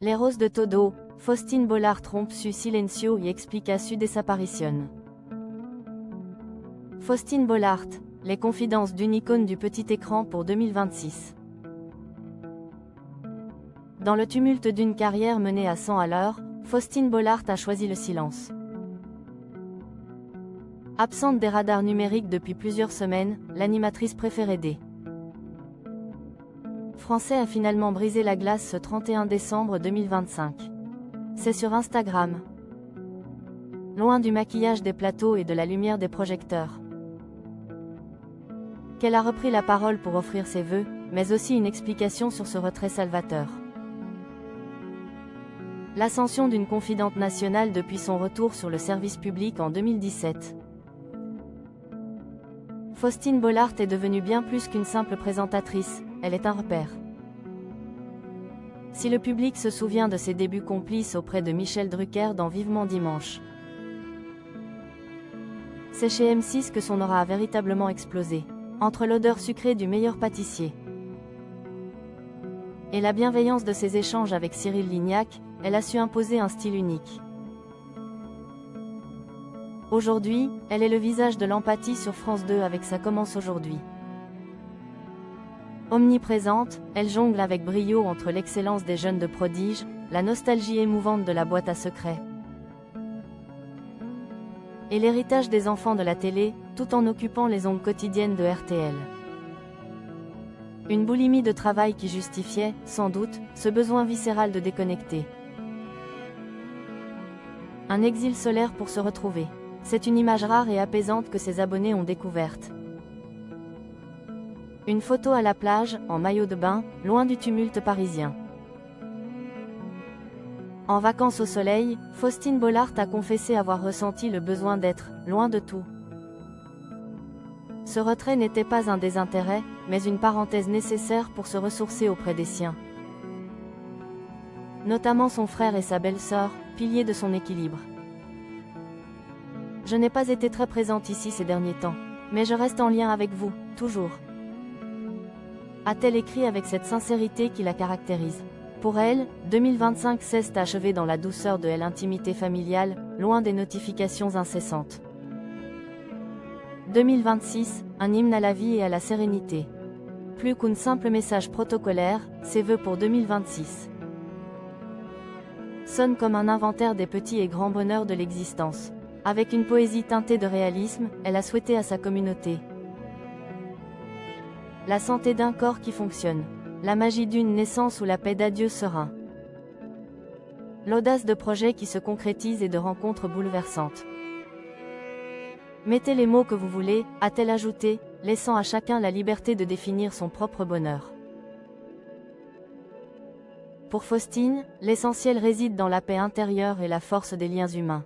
Les roses de todo, Faustine Bollard rompe su silencio y explica su desaparición. Faustine Bollard, les confidences d'une icône du petit écran pour 2026. Dans le tumulte d'une carrière menée à 100 à l'heure, Faustine Bollard a choisi le silence. Absente des radars numériques depuis plusieurs semaines, l'animatrice préférée des Français a finalement brisé la glace ce 31 décembre 2025. C'est sur Instagram. Loin du maquillage des plateaux et de la lumière des projecteurs, qu'elle a repris la parole pour offrir ses vœux, mais aussi une explication sur ce retrait salvateur. L'ascension d'une confidente nationale depuis son retour sur le service public en 2017. Faustine Bollard est devenue bien plus qu'une simple présentatrice, elle est un repère. Si le public se souvient de ses débuts complices auprès de Michel Drucker dans Vivement Dimanche, c'est chez M6 que son aura a véritablement explosé. Entre l'odeur sucrée du meilleur pâtissier et la bienveillance de ses échanges avec Cyril Lignac, elle a su imposer un style unique. Aujourd'hui, elle est le visage de l'empathie sur France 2 avec Ça commence aujourd'hui. Omniprésente, elle jongle avec brio entre l'excellence des jeunes de prodige, la nostalgie émouvante de la boîte à secrets et l'héritage des enfants de la télé, tout en occupant les ondes quotidiennes de RTL. Une boulimie de travail qui justifiait, sans doute, ce besoin viscéral de déconnecter. Un exil solaire pour se retrouver. C'est une image rare et apaisante que ses abonnés ont découverte. Une photo à la plage, en maillot de bain, loin du tumulte parisien. En vacances au soleil, Faustine Bollard a confessé avoir ressenti le besoin d'être loin de tout. Ce retrait n'était pas un désintérêt, mais une parenthèse nécessaire pour se ressourcer auprès des siens. Notamment son frère et sa belle-sœur, piliers de son équilibre. Je n'ai pas été très présente ici ces derniers temps, mais je reste en lien avec vous, toujours. A-t-elle écrit avec cette sincérité qui la caractérise. Pour elle, 2025 cesse d'achever dans la douceur de l'intimité familiale, loin des notifications incessantes. 2026, un hymne à la vie et à la sérénité. Plus qu'un simple message protocolaire, ses vœux pour 2026 sonnent comme un inventaire des petits et grands bonheurs de l'existence. Avec une poésie teintée de réalisme, elle a souhaité à sa communauté la santé d'un corps qui fonctionne, la magie d'une naissance ou la paix d'adieu serein, l'audace de projets qui se concrétisent et de rencontres bouleversantes. Mettez les mots que vous voulez, a-t-elle ajouté, laissant à chacun la liberté de définir son propre bonheur. Pour Faustine, l'essentiel réside dans la paix intérieure et la force des liens humains.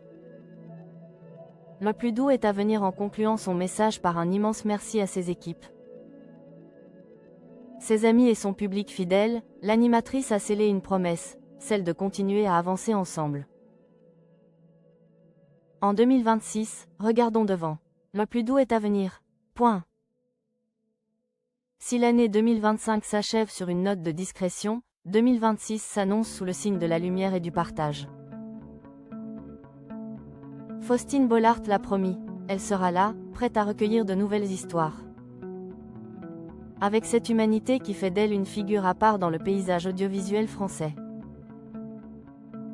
Le plus doux est à venir en concluant son message par un immense merci à ses équipes, ses amis et son public fidèle. L'animatrice a scellé une promesse, celle de continuer à avancer ensemble. En 2026, regardons devant. Le plus doux est à venir. Point. Si l'année 2025 s'achève sur une note de discrétion, 2026 s'annonce sous le signe de la lumière et du partage. Faustine Bollard l'a promis, elle sera là, prête à recueillir de nouvelles histoires. Avec cette humanité qui fait d'elle une figure à part dans le paysage audiovisuel français.